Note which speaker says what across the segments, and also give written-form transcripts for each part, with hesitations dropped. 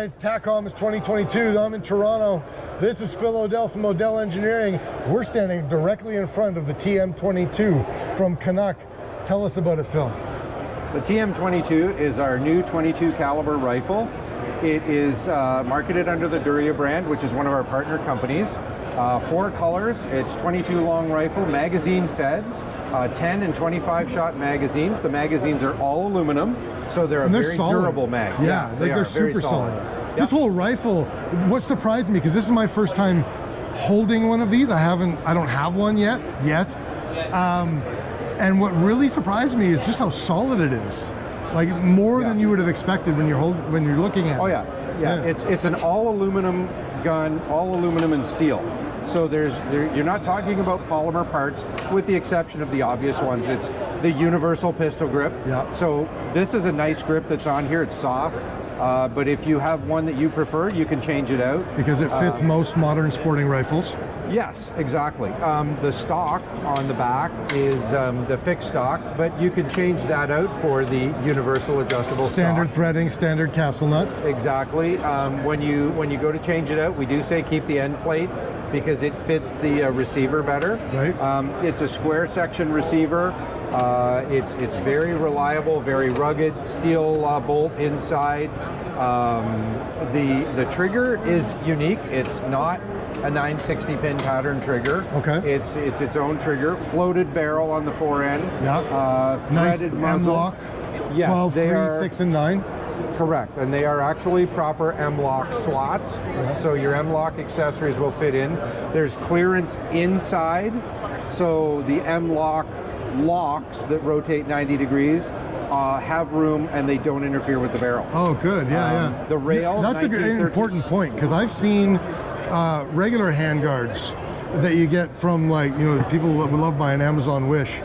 Speaker 1: guys, TACCOM is 2022. I'm in Toronto. This is Phil Odell from Odell Engineering. We're standing directly in front of the TM22 from Canuck. Tell us about it, Phil.
Speaker 2: The TM22 is our new 22 caliber rifle. It is marketed under the Derya brand, which is one of our partner companies. 4 colors. It's 22 long rifle, magazine fed. 10 and 25 shot magazines. The magazines are all aluminum, so they're a very durable mag.
Speaker 1: Yeah, they're super solid. Yep. This whole rifle, what surprised me, because this is my first time holding one of these. I don't have one yet. And what really surprised me is just how solid it is. Like more than you would have expected when you're looking at it.
Speaker 2: Oh yeah. It's an all aluminum gun, all aluminum and steel. So you're not talking about polymer parts, with the exception of the obvious ones. It's the universal pistol grip.
Speaker 1: Yeah.
Speaker 2: So this is a nice grip that's on here. It's soft, but if you have one that you prefer, you can change it out.
Speaker 1: Because it fits most modern sporting rifles.
Speaker 2: Yes, exactly. The stock on the back is the fixed stock, but you can change that out for the universal adjustable
Speaker 1: standard
Speaker 2: stock.
Speaker 1: Threading, standard castle nut.
Speaker 2: Exactly. When you go to change it out, we do say keep the end plate, because it fits the receiver better.
Speaker 1: Right.
Speaker 2: It's a square section receiver. It's very reliable, very rugged, steel bolt inside. The trigger is unique. It's not a 960 pin pattern trigger.
Speaker 1: Okay.
Speaker 2: It's its own trigger. Floated barrel on the forend.
Speaker 1: Yeah.
Speaker 2: Threaded
Speaker 1: nice
Speaker 2: muzzle.
Speaker 1: M-lock.
Speaker 2: Yes,
Speaker 1: 12,
Speaker 2: they
Speaker 1: 3,
Speaker 2: are
Speaker 1: 6, and 9.
Speaker 2: correct, and they are actually proper M-lock slots.
Speaker 1: Yeah.
Speaker 2: So your M-lock accessories will fit in. There's clearance inside, so the M-lock locks that rotate 90 degrees have room and they don't interfere with the barrel.
Speaker 1: Oh, good. Yeah.
Speaker 2: The rail.
Speaker 1: That's a good, important point, because I've seen regular handguards that you get from, like, people that would love buying Amazon Wish.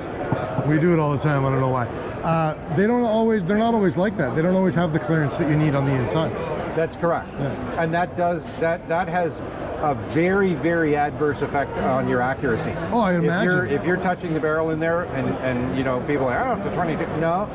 Speaker 1: We do it all the time. I don't know why. They're not always like that. They don't always have the clearance that you need on the inside.
Speaker 2: That's correct.
Speaker 1: Yeah.
Speaker 2: And that has a very, very adverse effect on your accuracy.
Speaker 1: Oh, I imagine.
Speaker 2: If you're touching the barrel in there and people are like, oh, it's a 22. No,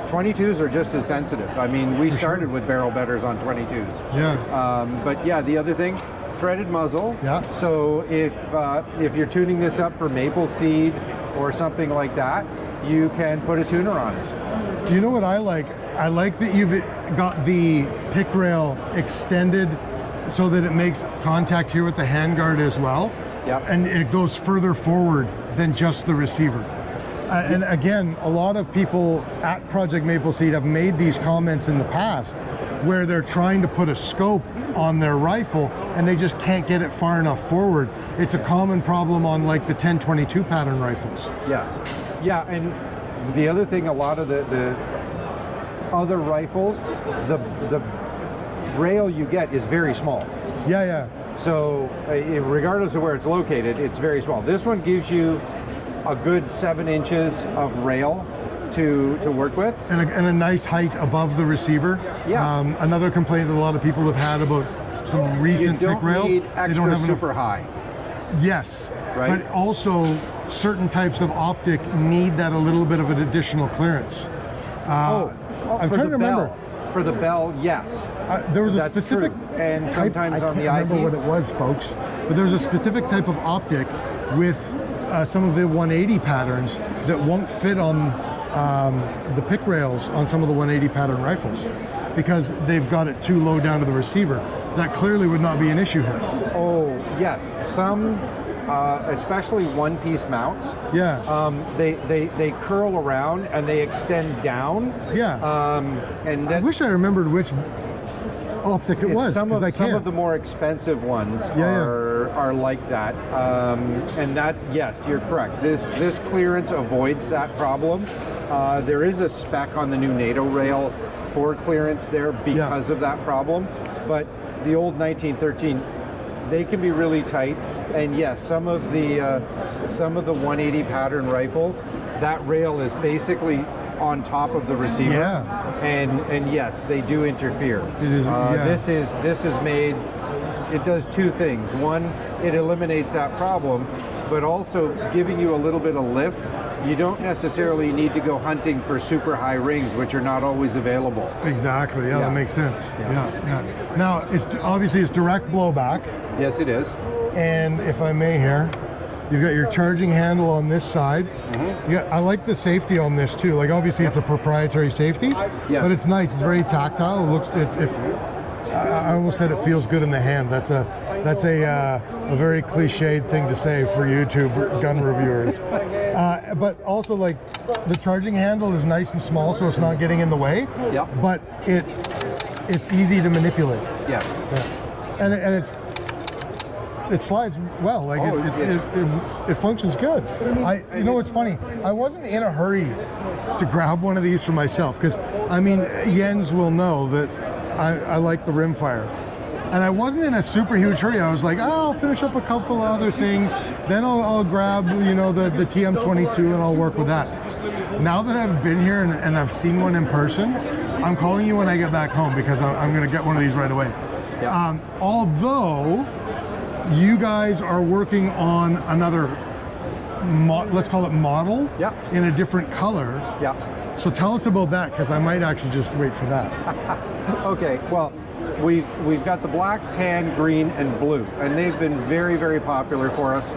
Speaker 2: 22s are just as sensitive. I mean, we started with barrel betters on 22s.
Speaker 1: Yeah.
Speaker 2: But yeah, the other thing, threaded muzzle.
Speaker 1: Yeah.
Speaker 2: So if you're tuning this up for maple seed or something like that, you can put a tuner on it.
Speaker 1: You know what I like? I like that you've got the pick rail extended so that it makes contact here with the handguard as well.
Speaker 2: Yep.
Speaker 1: And it goes further forward than just the receiver. And again, a lot of people at Project Maple Seed have made these comments in the past where they're trying to put a scope on their rifle and they just can't get it far enough forward. It's a common problem on, like, the 1022 pattern rifles.
Speaker 2: Yes. Yeah, and the other thing, a lot of the other rifles, the rail you get is very small.
Speaker 1: Yeah.
Speaker 2: So regardless of where it's located, it's very small. This one gives you a good 7 inches of rail to work with.
Speaker 1: And a nice height above the receiver.
Speaker 2: Yeah.
Speaker 1: Another complaint that a lot of people have had about some recent pick rails.
Speaker 2: You don't need extra super high.
Speaker 1: Yes,
Speaker 2: right?
Speaker 1: But also certain types of optic need that a little bit of an additional clearance. I'm trying to remember.
Speaker 2: For the bell, yes.
Speaker 1: There was a
Speaker 2: That's
Speaker 1: specific
Speaker 2: true. And sometimes on the
Speaker 1: I can't remember what
Speaker 2: eyepiece.
Speaker 1: it was, folks, but there was a specific type of optic with some of the 180 patterns that won't fit on the pick rails on some of the 180 pattern rifles because they've got it too low down to the receiver. That clearly would not be an issue here.
Speaker 2: Oh, yes. Some, especially one-piece mounts, they curl around and they extend down.
Speaker 1: Yeah.
Speaker 2: And
Speaker 1: I wish I remembered which optic it was.
Speaker 2: Some of the more expensive ones are like that. And that, yes, you're correct. This clearance avoids that problem. There is a spec on the new NATO rail for clearance there because of that problem. But the old 1913, they can be really tight. And yes, some of the 180 pattern rifles, that rail is basically on top of the receiver.
Speaker 1: Yeah.
Speaker 2: And yes, they do interfere.
Speaker 1: It is.
Speaker 2: This is made it does two things. One, it eliminates that problem, but also giving you a little bit of lift. You don't necessarily need to go hunting for super high rings, which are not always available.
Speaker 1: Exactly. Yeah, that makes sense. Yeah. Now, obviously it's direct blowback.
Speaker 2: Yes, it is.
Speaker 1: And if I may here, you've got your charging handle on this side. Yeah, I like the safety on this too. Like obviously it's a proprietary safety, but it's nice. It's very tactile. It looks. I almost said it feels good in the hand. That's a very cliched thing to say for YouTube gun reviewers. But also like the charging handle is nice and small, so it's not getting in the way.
Speaker 2: Yep.
Speaker 1: But it's easy to manipulate.
Speaker 2: Yes.
Speaker 1: Yeah. And it slides well. Like it functions good. You know what's funny? I wasn't in a hurry to grab one of these for myself because I mean Jens will know that I like the Rimfire. And I wasn't in a super huge hurry. I was like, I'll finish up a couple other things, then I'll grab, you know, the TM22 and I'll work with that. Now that I've been here and I've seen one in person, I'm calling you when I get back home because I'm going to get one of these right away. Yeah. Although you guys are working on another, let's call it model, in a different color. Yeah. So tell us about that because I might actually just wait for that.
Speaker 2: Okay. Well. We've got the black, tan, green, and blue, and they've been very, very popular for us.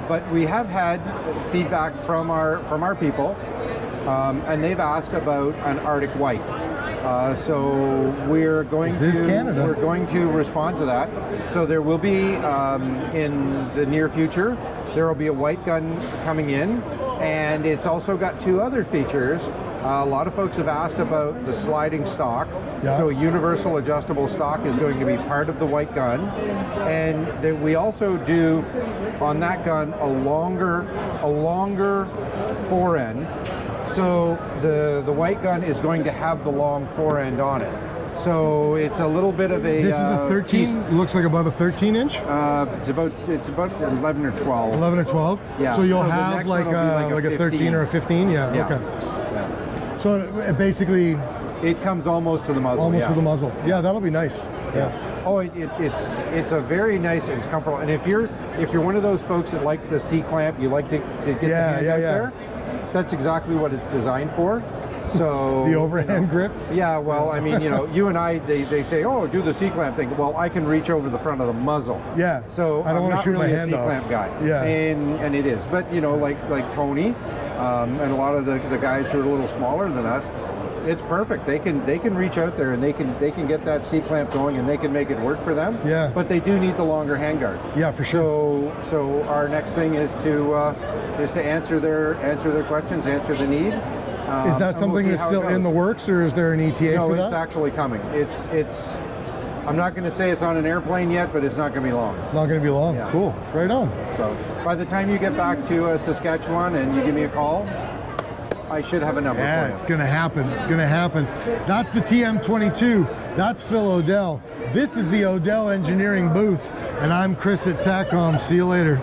Speaker 2: But we have had feedback from our people, and they've asked about an Arctic white. So we're going to respond to that. So there will be in the near future there will be a white gun coming in, and it's also got two other features. A lot of folks have asked about the sliding stock. Yeah. So a universal adjustable stock is going to be part of the white gun. And then we also do on that gun a longer forend. So the white gun is going to have the long forend on it. So it's a little bit of a.
Speaker 1: This is a 13. Looks like about a 13-inch.
Speaker 2: It's about 11 or 12.
Speaker 1: 11 or 12.
Speaker 2: Yeah.
Speaker 1: So you'll have like a 13 or a 15. Yeah. Okay. So it basically...
Speaker 2: It comes almost to the muzzle.
Speaker 1: Almost to the muzzle. Yeah, that'll be nice. Yeah.
Speaker 2: Oh, it's a very nice, it's comfortable. And if you're one of those folks that likes the C-clamp, you like to get the hand out there, that's exactly what it's designed for. So
Speaker 1: the overhand grip?
Speaker 2: Yeah, well, I mean, you know, you and I, they say, oh, do the C-clamp thing. Well, I can reach over the front of the muzzle.
Speaker 1: Yeah.
Speaker 2: So
Speaker 1: I don't want to shoot
Speaker 2: really
Speaker 1: my hand off.
Speaker 2: C-clamp guy.
Speaker 1: Yeah.
Speaker 2: And it is. But, you know, like Tony and a lot of the guys who are a little smaller than us, it's perfect. They can reach out there and they can get that C-clamp going and they can make it work for them. Yeah. But they do need the longer handguard.
Speaker 1: Yeah, for sure.
Speaker 2: So our next thing is to answer their questions, answer the need.
Speaker 1: Is that something that's still in the works, or is there an ETA for that?
Speaker 2: No, it's actually coming. It's. I'm not going to say it's on an airplane yet, but it's not going to be long.
Speaker 1: Not going to be long. Yeah. Cool. Right on.
Speaker 2: So by the time you get back to Saskatchewan and you give me a call, I should have a number for you.
Speaker 1: Yeah, it's going to happen. It's going to happen. That's the TM22. That's Phil Odell. This is the Odell Engineering booth, and I'm Chris at TACCOM. See you later.